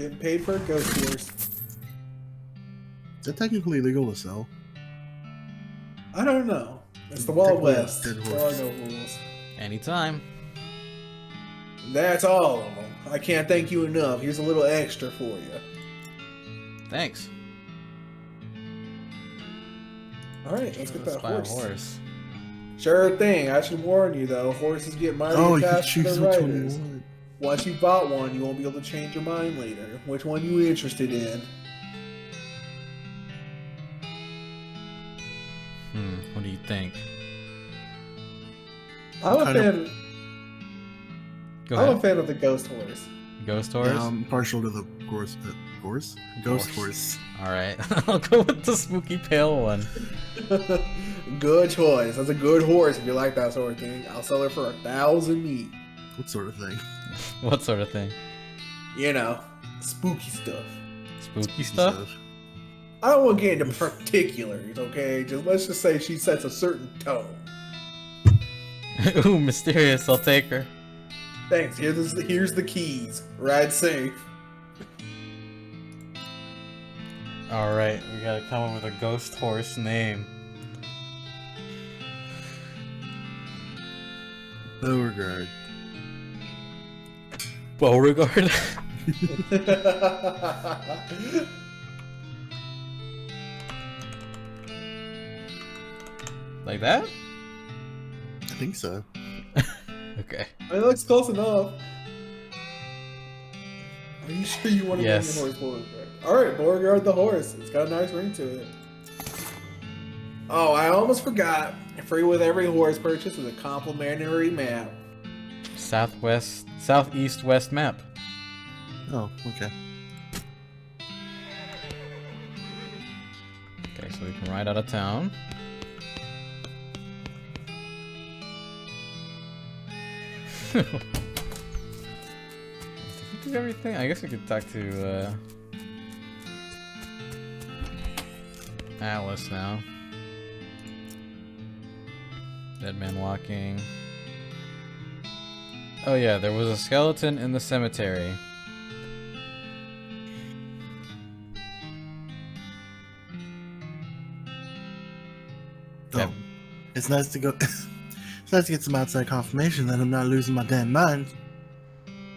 Getting paid for a ghost horse. Is that technically legal to sell? I don't know. It's the Wild Technically, West. dead There are horse. no rules. Anytime. That's all of them. I can't thank you enough. Here's a little extra for you. Thanks. Alright, let's get that Buy a horse. horse. Sure thing. I should warn you though. Horses get mighty Oh, you can attached to choose their which one you riders. want. Once you bought one, you won't be able to change your mind later. Which one you interested in? What do you think? I'm a Kind of- fan. Go I'm a ahead. fan of the ghost horse. Ghost horse? Yeah, I'm partial to the horse. Ghost horse. Alright. I'll go with the spooky pale one. Good choice. That's a good horse if you like that sort of thing. I'll sell her for 1,000 meat. What sort of thing? What sort of thing? You know, spooky stuff. Spooky stuff? I don't want to get into particulars, okay? Let's just say she sets a certain tone. Ooh, mysterious. I'll take her. Thanks. Here's the keys. Ride safe. Alright, we gotta come up with a ghost horse name. Beauregard. Beauregard? Like that? I think so. Okay. It looks close enough. Are you sure you want to Yes. name your horse Beauregard? Alright, Beauregard the horse. It's got a nice ring to it. Oh, I almost forgot. Free with every horse purchase is a complimentary map. Southeast west map. Oh, okay. Okay, so we can ride out of town. Did we do everything? I guess we could talk to Alice now. Dead man walking. Oh yeah, there was a skeleton in the cemetery. Oh, it's nice to go. It's nice to get some outside confirmation that I'm not losing my damn mind.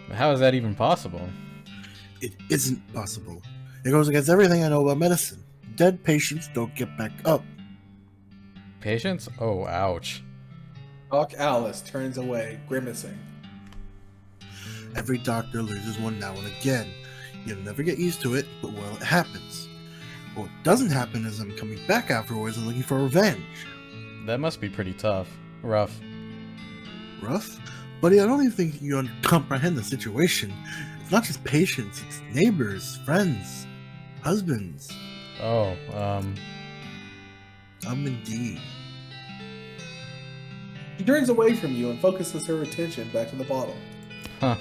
But how is that even possible? It isn't possible. It goes against everything I know about medicine. Dead patients don't get back up. Patience? Oh, ouch. Doc Alice turns away, grimacing. Every doctor loses one now and again. You'll never get used to it, but well, it happens. What doesn't happen is I'm coming back afterwards and looking for revenge. That must be pretty tough. Rough. Rough? Buddy, I don't even think you comprehend the situation. It's not just patients, it's neighbors, friends, husbands. Oh, Indeed. She turns away from you and focuses her attention back to the bottle. huh.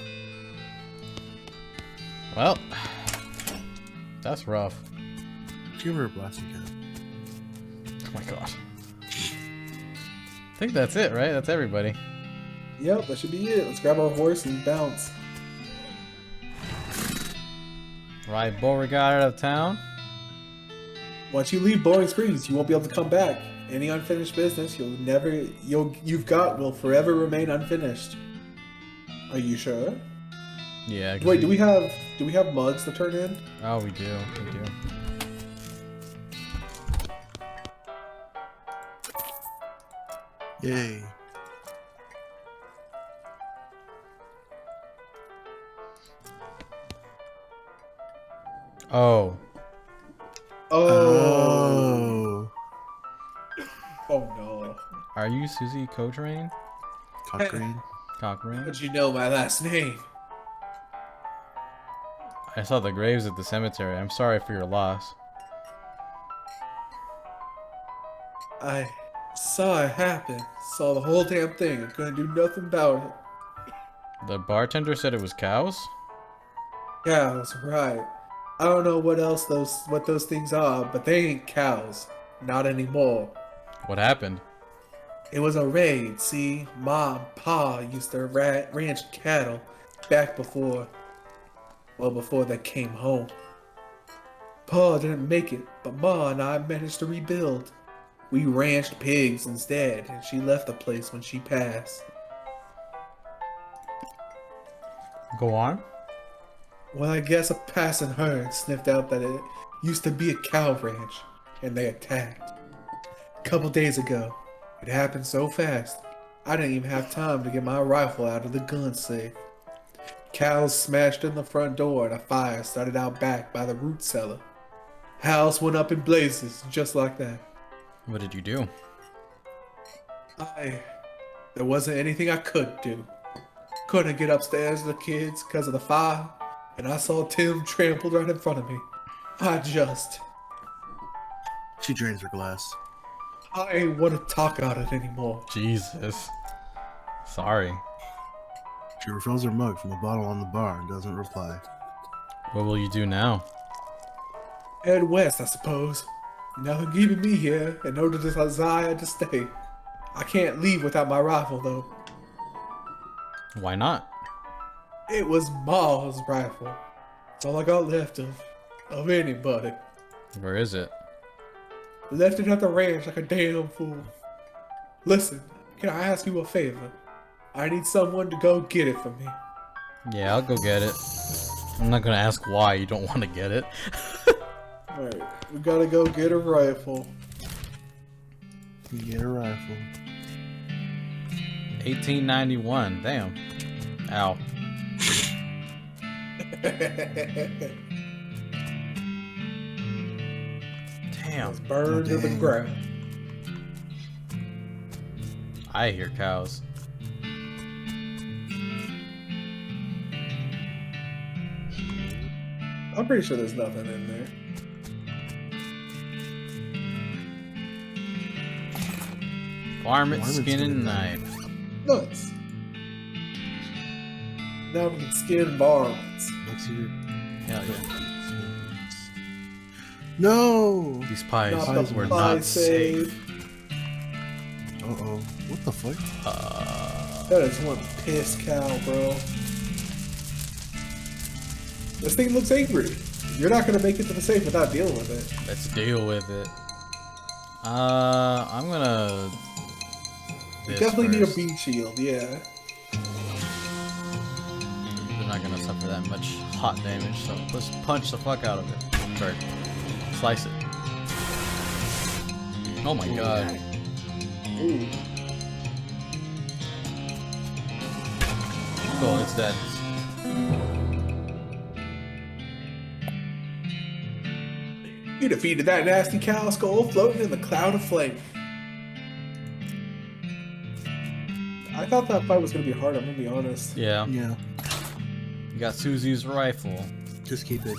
Well, that's rough. Give her a blasting cat. Oh my god. I think that's it, right? That's everybody. Yep, that should be it. Let's grab our horse and bounce. Ride Beauregard out of town. Once you leave Bowling Springs, you won't be able to come back. Any unfinished business you've got will forever remain unfinished. Are you sure? Yeah. 'cause Wait, do we have mugs to turn in? Oh, we do. We do. Yay. Oh. Oh. Oh. Oh no. Are you Susie Cochrane? Cochrane. Cochrane? How'd you know my last name? I saw the graves at the cemetery. I'm sorry for your loss. I saw it happen. Saw the whole damn thing. I couldn't do nothing about it. The bartender said it was cows? Yeah, that's right. I don't know what those things are, but they ain't cows. Not anymore. What happened? It was a raid, see? Ma and Pa used to ranch cattle back before Well, before they came home. Pa didn't make it, but Ma and I managed to rebuild. We ranched pigs instead, and she left the place when she passed. Go on. Well, I guess a passing herd sniffed out that it used to be a cow ranch, and they attacked. A couple days ago, it happened so fast, I didn't even have time to get my rifle out of the gun safe. Cows smashed in the front door and a fire started out back by the root cellar. House went up in blazes, just like that. What did you do? There wasn't anything I could do. Couldn't get upstairs to the kids because of the fire, and I saw Tim trampled right in front of me. She drains her glass. I ain't want to talk about it anymore. Jesus. Sorry. She refills her mug from the bottle on the bar and doesn't reply. What will you do now? Head west, I suppose. Nothing keeping me here in order to desire to stay. I can't leave without my rifle, though. Why not? It was Ma's rifle. It's all I got left of anybody. Where is it? Left it at the ranch like a damn fool. Listen, can I ask you a favor? I need someone to go get it for me. Yeah, I'll go get it. I'm not gonna ask why you don't want to get it. Alright, we gotta go get a rifle. You get a rifle. 1891. Damn. Ow. Damn. It's burned to the ground. I hear cows. I'm pretty sure there's nothing in there. Varmint skin and knife. Nuts. Now we can skin varmints. Next to your... Hell yeah. No! These pies Not the were pie not safe. Uh-oh. What the fuck? That is one pissed cow, bro. This thing looks angry. You're not gonna make it to the safe without dealing with it. Let's deal with it. I'm gonna... You definitely need a beat shield, yeah. They're not gonna suffer that much hot damage, so let's punch the fuck out of it. Sorry. Slice it. Oh my god. Ooh. Cool, it's dead. You defeated that nasty cow skull floating in the cloud of flame. I thought that fight was gonna be hard, I'm gonna be honest. Yeah. Yeah. You got Susie's rifle. Just keep it.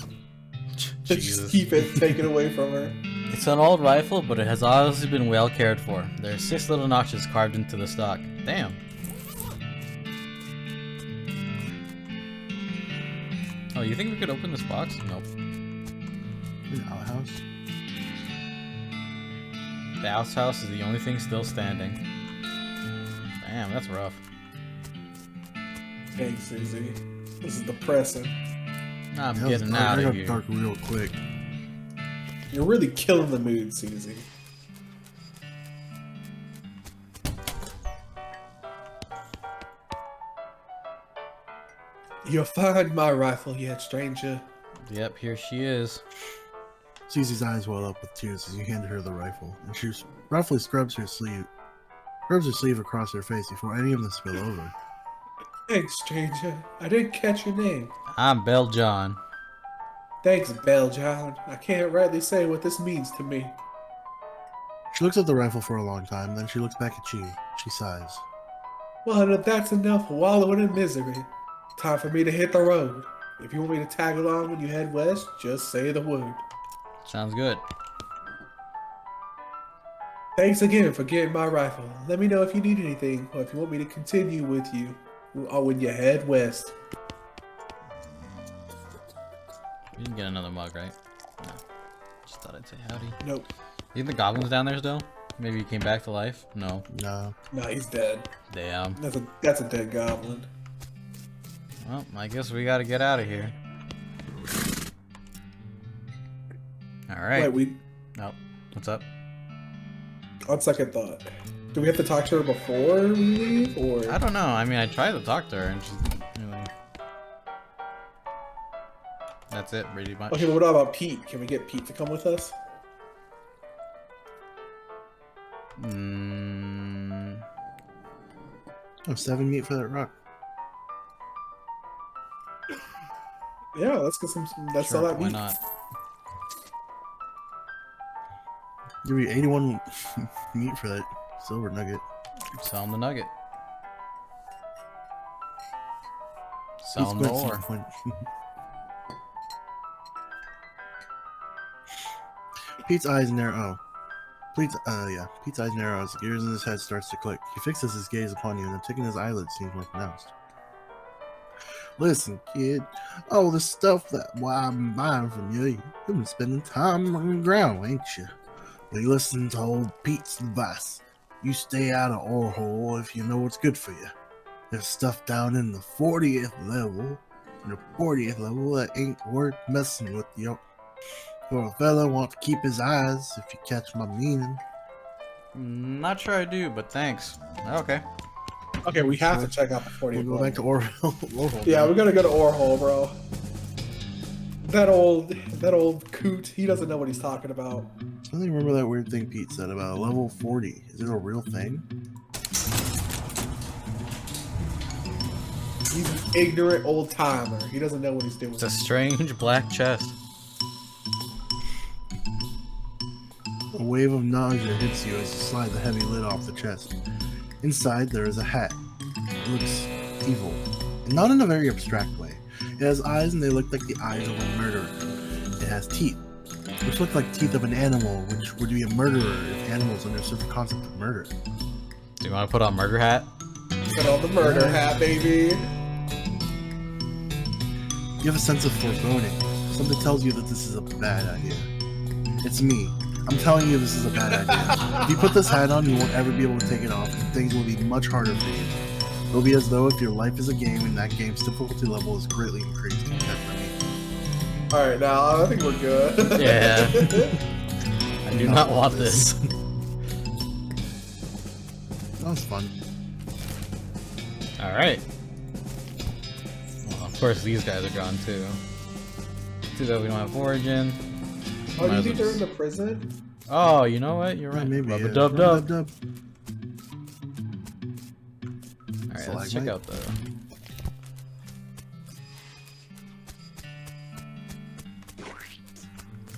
Just keep it taken away from her. It's an old rifle, but it has obviously been well cared for. There are 6 little notches carved into the stock. Damn. Oh, you think we could open this box? Nope. An outhouse? The outhouse is the only thing still standing. Damn, that's rough. Hey, Susie. This is depressing. I'm That was getting dark. out I of got here. dark real quick. You're really killing the mood, Susie. You'll find my rifle yet, stranger. Yep, here she is. Susie's eyes well up with tears as you handed her the rifle, and she roughly scrubs her sleeve across her face before any of them spill over. Thanks, stranger. I didn't catch your name. I'm Bell John. Thanks, Bell John. I can't rightly say what this means to me. She looks at the rifle for a long time, then she looks back at you. She sighs. Well, if that's enough wallowing in misery, time for me to hit the road. If you want me to tag along when you head west, just say the word. Sounds good. Thanks again for getting my rifle. Let me know if you need anything, or if you want me to continue with you when you head west. You didn't get another mug, right? No. Just thought I'd say howdy. Nope. You think the goblin's down there still? Maybe he came back to life? No. No. No, he's dead. Damn. That's a dead goblin. Well, I guess we gotta get out of here. right. Wait, Nope. What's up? on second thought, do we have to talk to her before we leave, or? I don't know. I mean, I tried to talk to her, and she's really. That's it, pretty much. Okay, but what about Pete? Can we get Pete to come with us? Oh, 7 meat for that rock. Yeah, let's get some. Let's sell that why meat. not? Give me 81 meat for that silver nugget. Sell him the nugget. He's Sell him quite more. disappointed. Pete's eyes narrow. Pete's eyes narrow as the gears in his head starts to click. He fixes his gaze upon you, and the tick in his eyelids seems more pronounced. Listen, kid. All the stuff that I'm buying from you, you've been spending time on the ground, ain't you? Well, you listen to old Pete's advice. You stay out of ore hole if you know what's good for you. There's stuff down in the 40th level, that ain't worth messing with, yo. For a fella want to keep his eyes, if you catch my meaning. Not sure I do, but thanks. Okay. Okay, we have to check out the 40th. We'll go back to Orville. Yeah, we gotta go to Orhole, bro. That old coot, he doesn't know what he's talking about. I don't remember that weird thing Pete said about level 40. Is it a real thing? He's an ignorant old timer. He doesn't know what he's doing. It's a strange black chest. A wave of nausea hits you as you slide the heavy lid off the chest. Inside, there is a hat. It looks evil, and not in a very abstract way. It has eyes, and they look like the eyes of a murderer. It has teeth, which look like teeth of an animal, which would be a murderer if animals understood the concept of murder. Do you want to put on murder hat? Put on the murder hat, baby. You have a sense of foreboding. Something tells you that this is a bad idea. It's me. I'm telling you this is a bad idea. If you put this hat on, you won't ever be able to take it off, and things will be much harder for you. It'll be as though if your life is a game and that game's difficulty level is greatly increased, except for me. Alright, now I think we're good. Yeah. I do not want this. That was fun. Alright. Well, of course these guys are gone too. Too bad we don't have Origin. Oh, Might you as think well they're in just- the prison? Oh, you know what? You're right. Maybe. Rubba Yeah. dub dub. Dub. Alright, let's check out the...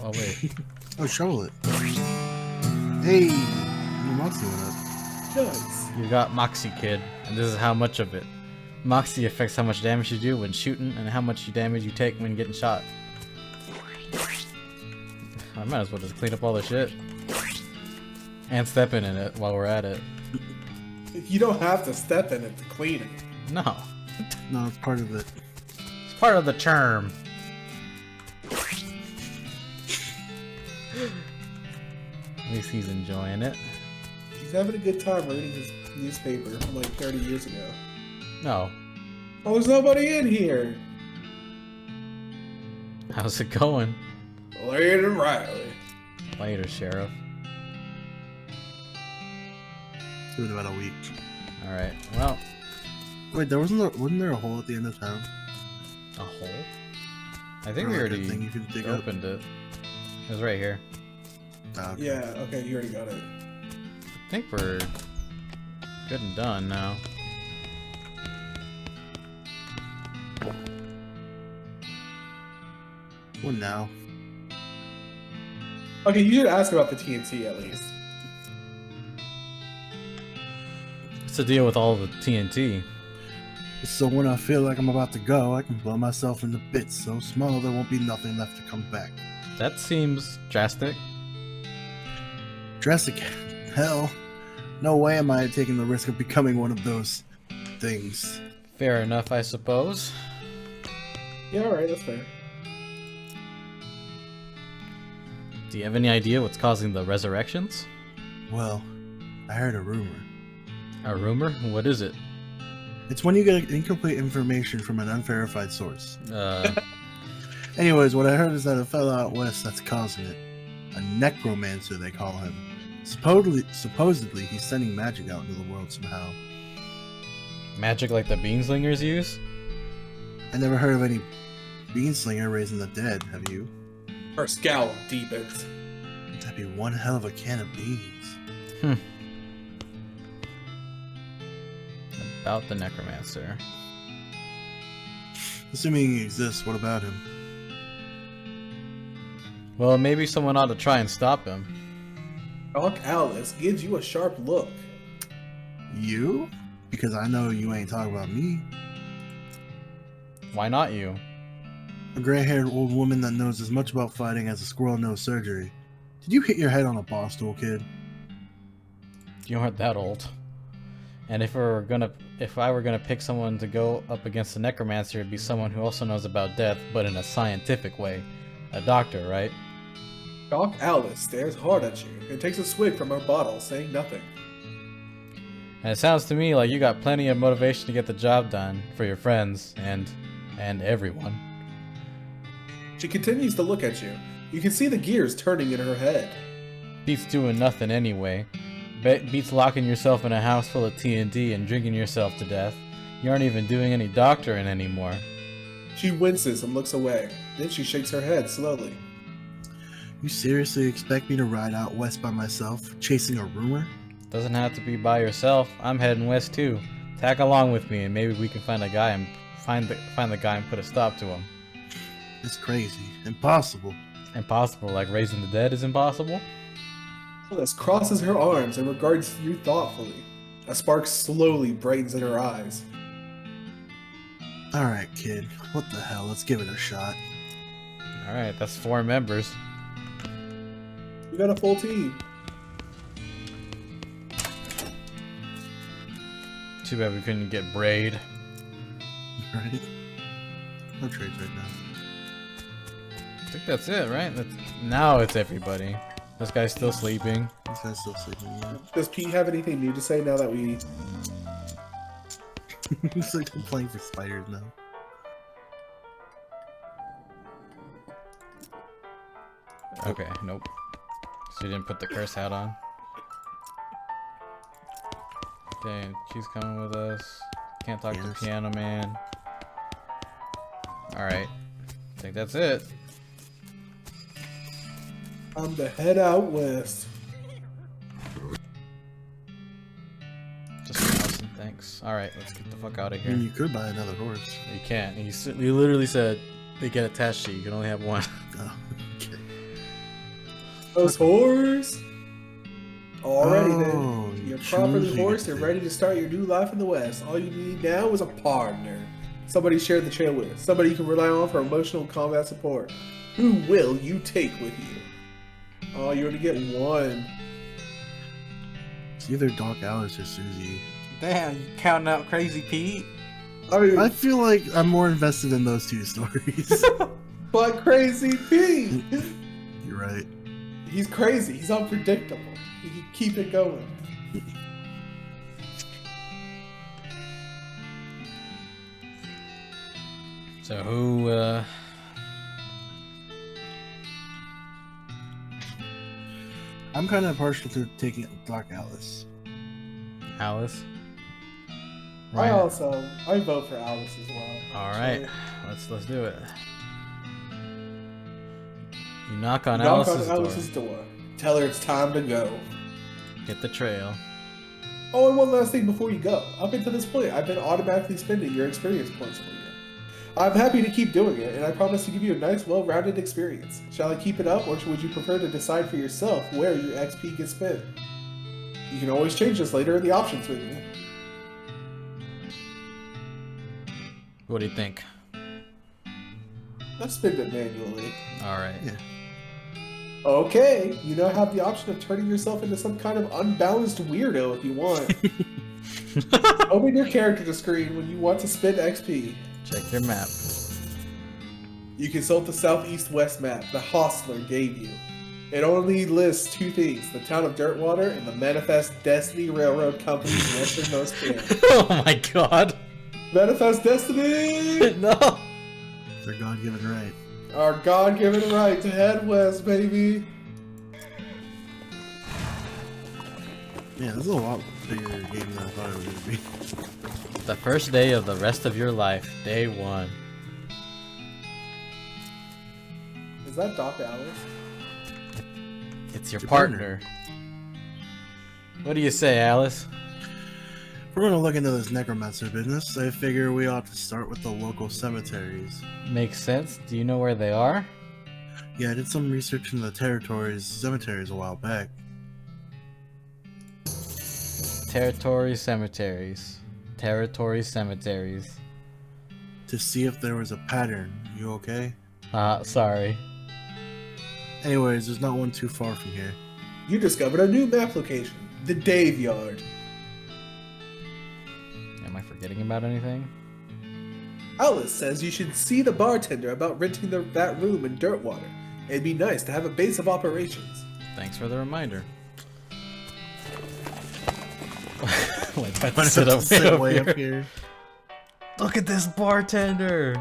Oh, wait. Oh, shovel it. Hey! What's doing up? Yes. You got Moxie Kid, and this is how much of it. Moxie affects how much damage you do when shooting and how much damage you take when getting shot. I might as well just clean up all the shit. And step in it while we're at it. You don't have to step in it to clean it. No. No, it's part of it. It's part of the charm. At least he's enjoying it. He's having a good time reading his newspaper from like 30 years ago. No. Oh, there's nobody in here. How's it going? Later, Riley. Later, Sheriff. It's been about a week. Alright, well, Wait, wasn't there a hole at the end of town? a hole? I think Or we like a already thing you could dig up? opened it. It was right here. Oh, okay. Yeah, okay, you already got it. I think we're good and done now. What now? Okay, you should ask about the TNT at least. What's the deal with all the TNT? So when I feel like I'm about to go, I can blow myself into bits so small there won't be nothing left to come back. That seems drastic. Drastic hell. No way am I taking the risk of becoming one of those things. Fair enough, I suppose. Yeah, alright, that's fair. Do you have any idea what's causing the resurrections? Well, I heard a rumor. A rumor? What is it? It's when you get incomplete information from an unverified source. Uh, Anyways, what I heard is that a fellow out west that's causing it. A necromancer, they call him. Supposedly, he's sending magic out into the world somehow. Magic like the beanslingers use? I never heard of any beanslinger raising the dead, have you? Her scowl deepens. That'd be one hell of a can of beans. About the necromancer. Assuming he exists, what about him? Well, maybe someone ought to try and stop him. Doc Alice gives you a sharp look. You? Because I know you ain't talking about me. Why not you? A gray-haired old woman that knows as much about fighting as a squirrel knows surgery. Did you hit your head on a bar stool, kid? You aren't that old. And if I were gonna pick someone to go up against the necromancer, it'd be someone who also knows about death, but in a scientific way. A doctor, right? Doc Alice stares hard at you and takes a swig from her bottle, saying nothing. And it sounds to me like you got plenty of motivation to get the job done for your friends and everyone. She continues to look at you. You can see the gears turning in her head. Beats doing nothing anyway. Beats locking yourself in a house full of TNT and drinking yourself to death. You aren't even doing any doctoring anymore. She winces and looks away. Then she shakes her head slowly. You seriously expect me to ride out west by myself, chasing a rumor? Doesn't have to be by yourself. I'm heading west too. Tag along with me and maybe we can find a guy and find the guy and put a stop to him. It's crazy. Impossible. Impossible, like raising the dead is impossible? Alice crosses her arms and regards you thoughtfully. A spark slowly brightens in her eyes. Alright, kid. What the hell? Let's give it a shot. Alright, that's 4 members. You got a full team. Too bad we couldn't get Bwead. Right? No trades right now. I think that's it, right? Now it's everybody. This guy's still sleeping. This guy's still sleeping, yeah. Does Pete have anything new to say now that we... It's like I'm playing for spiders now. Okay, nope. So you didn't put the curse hat on. Okay, she's coming with us. Can't talk to Piano Man. Alright. I think that's it. I'm to head out west. Just 1,000, thanks. Alright, let's get the fuck out of I here. mean, you could buy another horse. You can't. He literally said they get attached to you. You can only have one. Oh, okay. Those whores? Alrighty Oh, then. you You're properly choose horsed your and ready to start your new life in the West. All you need now is a partner. Somebody share the trail with. Somebody you can rely on for emotional combat support. Who will you take with you? Oh, you only get one. It's either Doc Alice or Susie. Damn, you counting out Crazy Pete? I mean, I feel like I'm more invested in those two stories. but Crazy Pete! You're right. He's crazy. He's unpredictable. He can keep it going. So who, I'm kind of partial to taking Doc Alice. Alice? I vote for Alice as well. Alright, let's do it. You knock on Knock Alice's, on Alice's door. Tell her it's time to go. Hit the trail. Oh, and one last thing before you go. Up until this point, I've been automatically spending your experience points for you. I'm happy to keep doing it, and I promise to give you a nice, well-rounded experience. Shall I keep it up, or would you prefer to decide for yourself where your XP gets spent? You can always change this later in the options menu. What do you think? Let's spend it manually. Alright. Yeah. Okay, you now have the option of turning yourself into some kind of unbalanced weirdo if you want. Open your character screen when you want to spend XP. Check your map. You consult the southeast-west map the Hostler gave you. It only lists 2 things, the town of Dirtwater and the Manifest Destiny Railroad Company's westernmost camp. Oh my god! Manifest Destiny! No! It's their God-given right. Our God-given right to head west, baby! Yeah, this is a lot bigger game than I thought it was gonna be. The first day of the rest of your life, day one. Is that Dr. Alice? It's your Your partner. What do you say, Alice? If we're gonna look into this necromancer business, I figure we ought to start with the local cemeteries. Makes sense. Do you know where they are? Yeah, I did some research in the cemeteries a while back. Territory cemeteries. Territory cemeteries. To see if there was a pattern. You okay? Sorry. Anyways, there's not one too far from here. You discovered a new map location, the Dave Yard. Am I forgetting about anything? Alice says you should see the bartender about renting that room in Dirtwater. It'd be nice to have a base of operations. Thanks for the reminder. Like, Why does it sit way up here? Look at this bartender!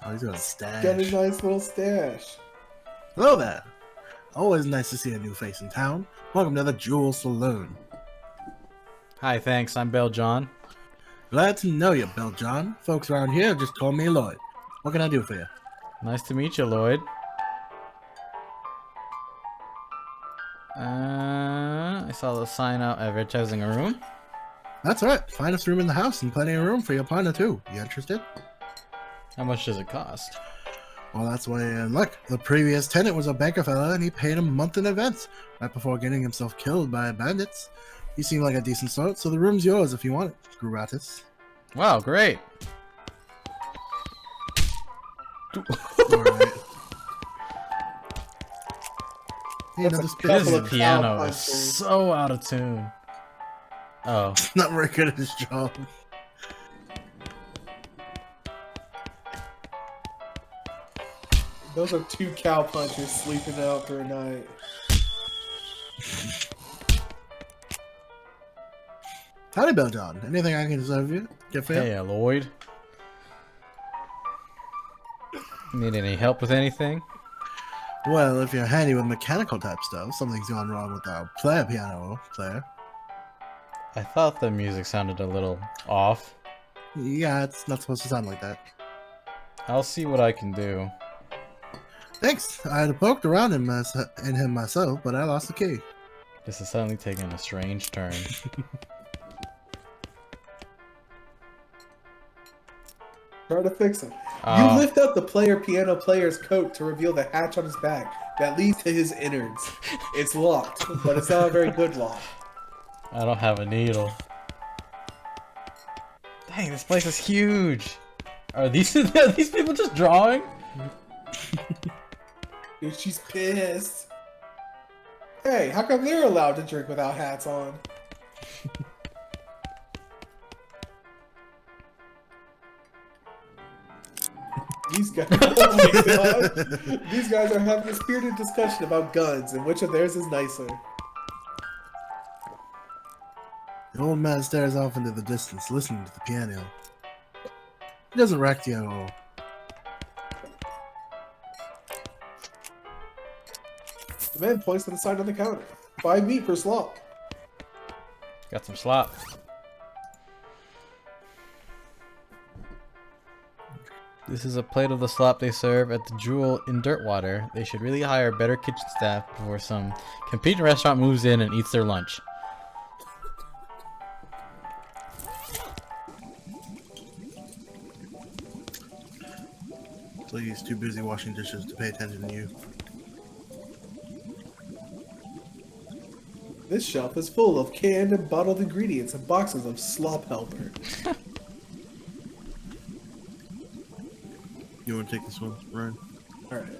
Oh, he's got a stash. Got a nice little stash. Hello there. Always nice to see a new face in town. Welcome to the Jewel Saloon. Hi, thanks. I'm Bell John. Glad to know you, Bill John. Folks around here just call me Lloyd. What can I do for you? Nice to meet you, Lloyd. I saw the sign out advertising a room. That's right. Finest room in the house and plenty of room for your partner too. You interested? How much does it cost? Well, that's why, look, the previous tenant was a banker fella and he paid a month in advance, right before getting himself killed by bandits. He seemed like a decent sort, so the room's yours if you want it, gratis. Wow, great. Alright. Hey, That's another a spin. couple This of piano cow is punchers. so out of tune. Oh, Not very good at his job. Those are two cow punchers sleeping out for a night. Howdy, Bill John. Anything I can serve you? Get for you? hey, Lloyd. Need any help with anything? Well, if you're handy with mechanical type stuff, something's gone wrong with our piano player. I thought the music sounded a little off. Yeah, it's not supposed to sound like that. I'll see what I can do. Thanks. I had poked around in him myself, but I lost the key. This is suddenly taking a strange turn. Try to fix him. You lift up the piano player's coat to reveal the hatch on his back that leads to his innards. It's locked, but it's not a very good lock. I don't have a needle. Dang, this place is huge. Are these people just drawing? Dude, she's pissed. Hey, how come they're allowed to drink without hats on? These guys, oh my god. These guys are having a spirited discussion about guns and which of theirs is nicer. The old man stares off into the distance, listening to the piano. He doesn't react to you at all. The man points to the sign on the counter. Buy meat for slop. Got some slop. This is a plate of the slop they serve at the Jewel in Dirtwater. They should really hire better kitchen staff before some competing restaurant moves in and eats their lunch. It's like he's too busy washing dishes to pay attention to you. This shelf is full of canned and bottled ingredients and boxes of slop helper. You want to take this one, Ryan? Alright.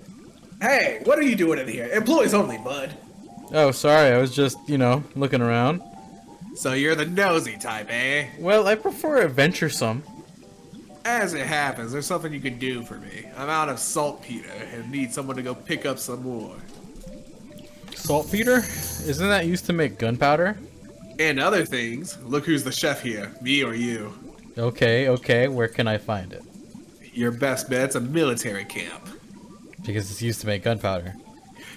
Hey, what are you doing in here? Employees only, bud. Oh, sorry, I was just, looking around. So you're the nosy type, eh? Well, I prefer adventuresome. As it happens, there's something you can do for me. I'm out of saltpeter and need someone to go pick up some more. Saltpeter? Isn't that used to make gunpowder? And other things. Look who's the chef here, me or you. Okay, where can I find it? Your best bet's a military camp. Because it's used to make gunpowder.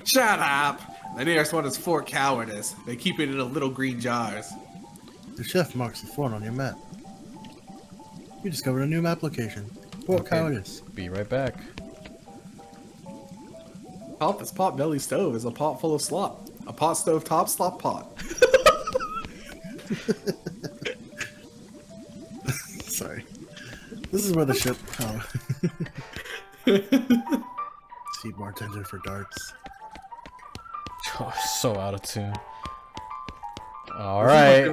Shut up! The nearest one is Fort Cowardice. They keep it in a little green jars. The chef marks the fort on your map. You discovered a new map location. Fort Cowardice. Be right back. This pot belly stove is a pot full of slop. A pot stove top slop pot. Sorry. This is where the ship. Oh. See bartender for darts. Oh, so out of tune. All right.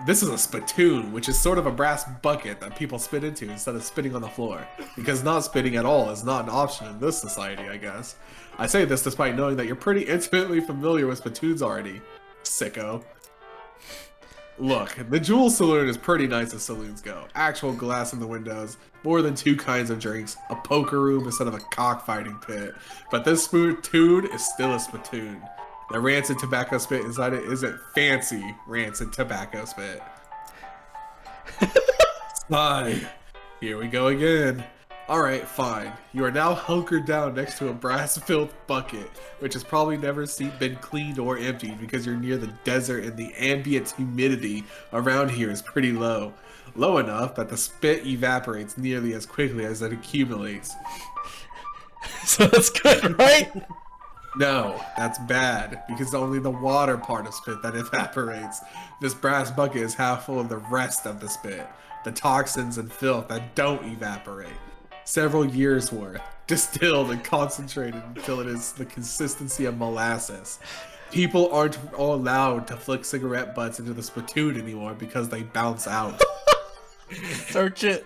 This is a spittoon, which is sort of a brass bucket that people spit into instead of spitting on the floor. Because not spitting at all is not an option in this society, I guess. I say this despite knowing that you're pretty intimately familiar with spittoons already. Sicko. Look, the Jewel Saloon is pretty nice as saloons go. Actual glass in the windows, more than 2 kinds of drinks, a poker room instead of a cockfighting pit. But this spittoon is still a spittoon. The rancid tobacco spit inside it isn't fancy rancid tobacco spit. Fine. Here we go again. Alright, fine. You are now hunkered down next to a brass filth bucket, which has probably never been cleaned or emptied because you're near the desert and the ambient humidity around here is pretty low. Low enough that the spit evaporates nearly as quickly as it accumulates. So that's good, right? No, that's bad, because only the water part of spit that evaporates. This brass bucket is half full of the rest of the spit, the toxins and filth that don't evaporate. Several years worth, distilled and concentrated until it is the consistency of molasses. People aren't allowed to flick cigarette butts into the spittoon anymore because they bounce out. Search it.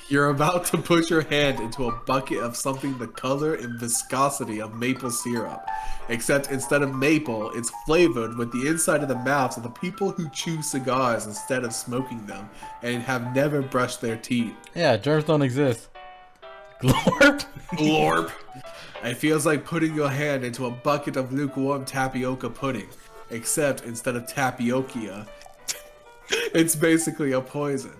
You're about to put your hand into a bucket of something the color and viscosity of maple syrup. Except instead of maple, it's flavored with the inside of the mouths of the people who chew cigars instead of smoking them and have never brushed their teeth. Yeah, germs don't exist. Glorp. Glorp. It feels like putting your hand into a bucket of lukewarm tapioca pudding. Except instead of tapioca, it's basically a poison.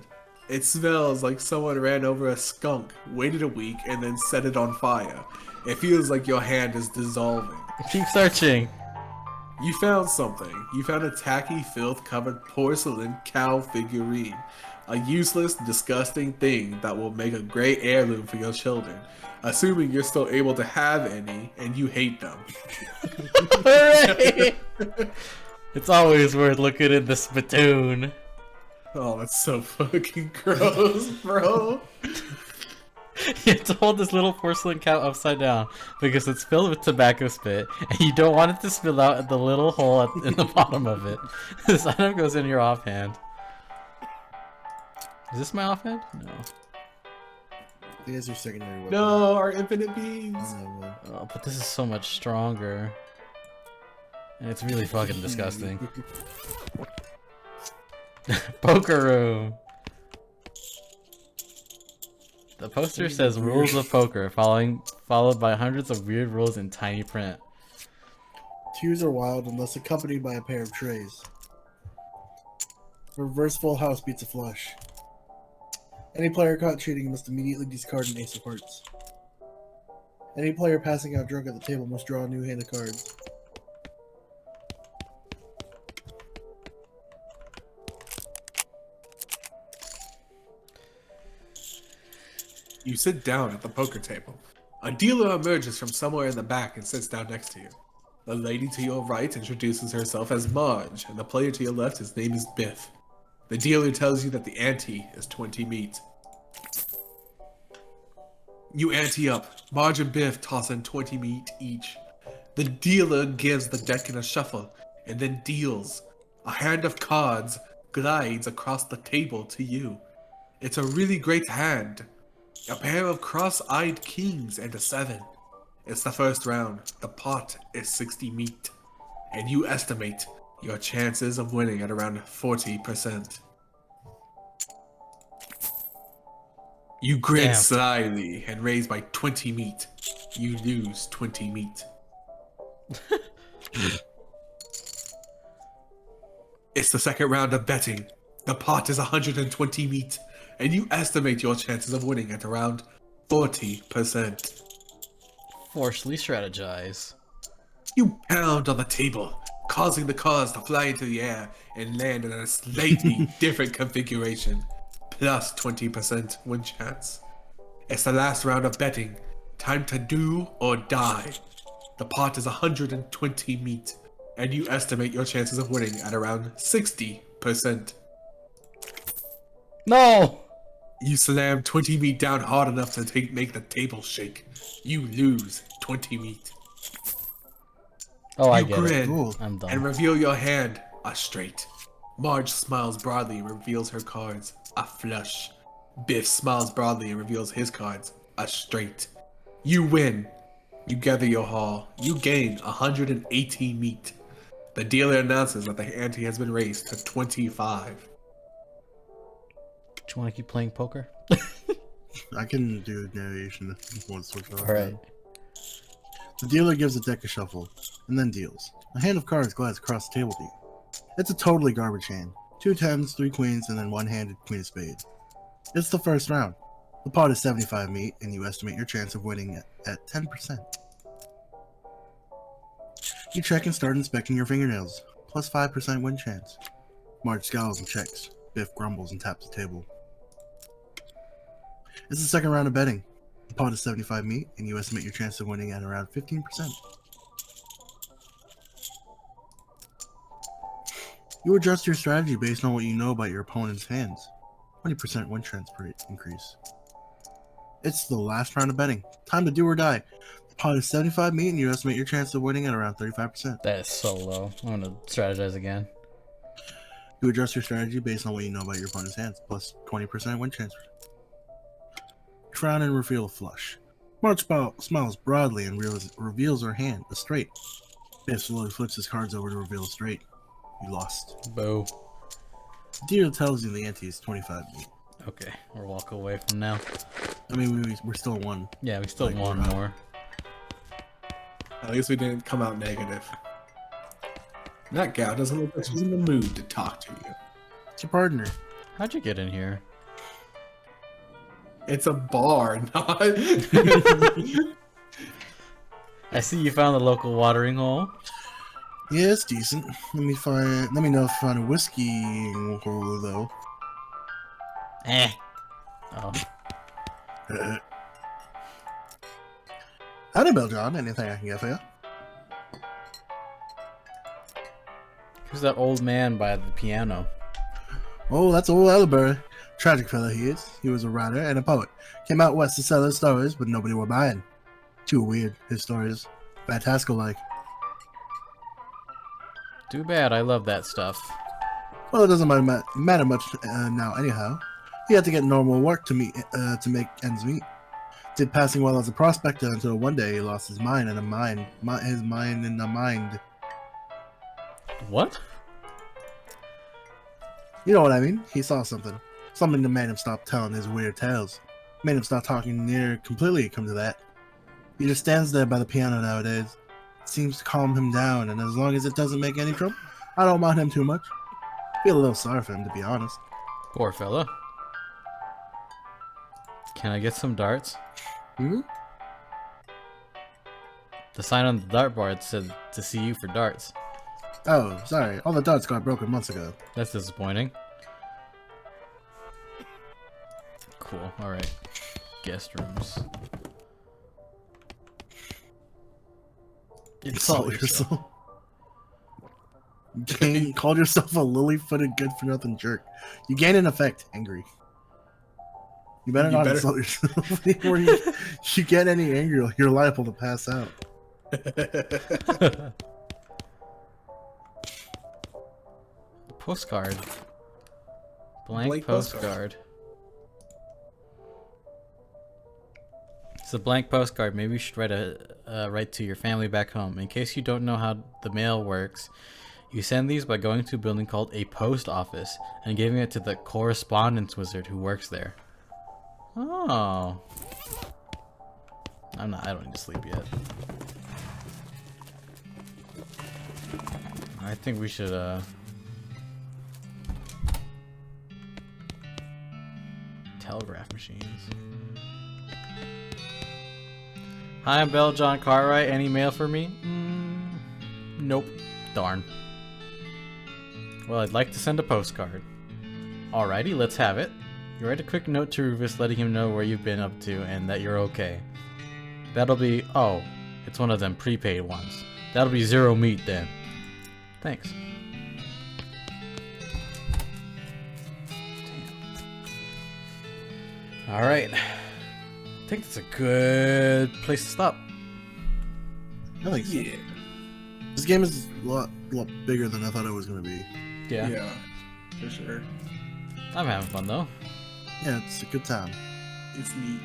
It smells like someone ran over a skunk, waited a week, and then set it on fire. It feels like your hand is dissolving. Keep searching. You found something. You found a tacky, filth-covered porcelain cow figurine. A useless, disgusting thing that will make a great heirloom for your children. Assuming you're still able to have any, and you hate them. Hooray! It's always worth looking in the spittoon. Oh, that's so fucking gross, bro. You have to hold this little porcelain cow upside down because it's filled with tobacco spit, and you don't want it to spill out at the little hole in the bottom of it. This item goes in your offhand. Is this my offhand? No. I think it's your secondary weapon. No, our infinite beings. Oh, but this is so much stronger. And it's really fucking disgusting. Poker room. The poster says rules of poker, followed by hundreds of weird rules in tiny print. Twos are wild unless accompanied by a pair of trays. Reverse full house beats a flush. Any player caught cheating must immediately discard an ace of hearts. Any player passing out drunk at the table must draw a new hand of cards. You sit down at the poker table. A dealer emerges from somewhere in the back and sits down next to you. The lady to your right introduces herself as Marge, and the player to your left, his name is Biff. The dealer tells you that the ante is 20 meat. You ante up. Marge and Biff toss in 20 meat each. The dealer gives the deck in a shuffle, and then deals. A hand of cards glides across the table to you. It's a really great hand. A pair of cross-eyed kings and a 7. It's the first round. The pot is 60 meat. And you estimate your chances of winning at around 40%. You grin Damn. slyly and raise by 20 meat. You lose 20 meat. It's the second round of betting. The pot is 120 meat. And you estimate your chances of winning at around 40%. Forcefully strategize. You pound on the table, causing the cards to fly into the air and land in a slightly different configuration. Plus 20% win chance. It's the last round of betting. Time to do or die. The pot is 120 meat, and you estimate your chances of winning at around 60%. No! You slam 20 meat down hard enough to make the table shake. You lose 20 meat. Oh, I You get it. grin Cool. I'm done. and reveal your hand, a straight. Marge smiles broadly and reveals her cards, a flush. Biff smiles broadly and reveals his cards, a straight. You win. You gather your haul. You gain 118 meat. The dealer announces that the ante has been raised to 25. Do you want to keep playing poker? I can do narration if you want to switch off. Alright. The dealer gives the deck a shuffle, and then deals. A hand of cards glides across the table to you. It's a totally garbage hand. 2 tens, 3 queens, and then one-handed queen of spades. It's the first round. The pot is 75 meat, and you estimate your chance of winning at 10%. You check and start inspecting your fingernails. Plus 5% win chance. Marge scowls and checks. Biff grumbles and taps the table. It's the second round of betting. The pot is 75 meat, and you estimate your chance of winning at around 15%. You adjust your strategy based on what you know about your opponent's hands. 20% win chance increase. It's the last round of betting. Time to do or die. The pot is 75 meat, and you estimate your chance of winning at around 35%. That is so low. I'm gonna strategize again. You adjust your strategy based on what you know about your opponent's hands, plus 20% win chance. You frown and reveal a flush. Marge smiles broadly and reveals her hand, a straight. Biff slowly flips his cards over to reveal a straight. You lost. Boo. The dealer tells you the ante is 25 meat. Okay, we'll walk away from now. I mean, we're still one. Yeah, we still Like, want we're up. more. At least we didn't come out negative. That gal doesn't look like she's in the mood to talk to you. It's your partner. How'd you get in here? It's a bar, not. I see you found the local watering hole. Yeah, it's decent. Let me know if I find a whiskey hole though. Eh. Oh. Howdy, Bill John. Anything I can get for you? Who's that old man by the piano? Oh, that's old Elderberry. Tragic fella he is. He was a writer and a poet. Came out west to sell his stories, but nobody were buying. Too weird, his stories. Fantastical-like. Too bad, I love that stuff. Well, it doesn't matter much now anyhow. He had to get normal work to make ends meet. Did passing well as a prospector until one day he lost his mind in a mind. His mind in a mind. What? You know what I mean? He saw something. Something that made him stop telling his weird tales. Made him stop talking near completely, come to that. He just stands there by the piano nowadays. It seems to calm him down, and as long as it doesn't make any trouble, I don't mind him too much. Feel a little sorry for him, to be honest. Poor fella. Can I get some darts? Hmm? The sign on the dartboard said to see you for darts. Oh, sorry. All the darts got broken months ago. That's disappointing. Cool, alright. Guest rooms. Insult yourself. Called yourself a lily-footed, good-for-nothing jerk. You gain an effect, angry. You better not insult yourself. Before you get any angry, you're liable to pass out. Postcard. Blank postcard. It's a blank postcard. Maybe you should write to your family back home. In case you don't know how the mail works, you send these by going to a building called a post office and giving it to the correspondence wizard who works there. Oh. I don't need to sleep yet. I think we should, telegraph machines. Hi, I'm Bell John Cartwright. Any mail for me? Nope. Darn. Well, I'd like to send a postcard. Alrighty, let's have it. You write a quick note to Rufus letting him know where you've been up to and that you're okay. That'll be... oh, it's one of them prepaid ones. That'll be 0 meat then. Thanks. Alright. I think that's a good place to stop. I think so. Yeah. This game is a lot bigger than I thought it was going to be. Yeah. Yeah, for sure. I'm having fun though. Yeah, it's a good time. It's neat.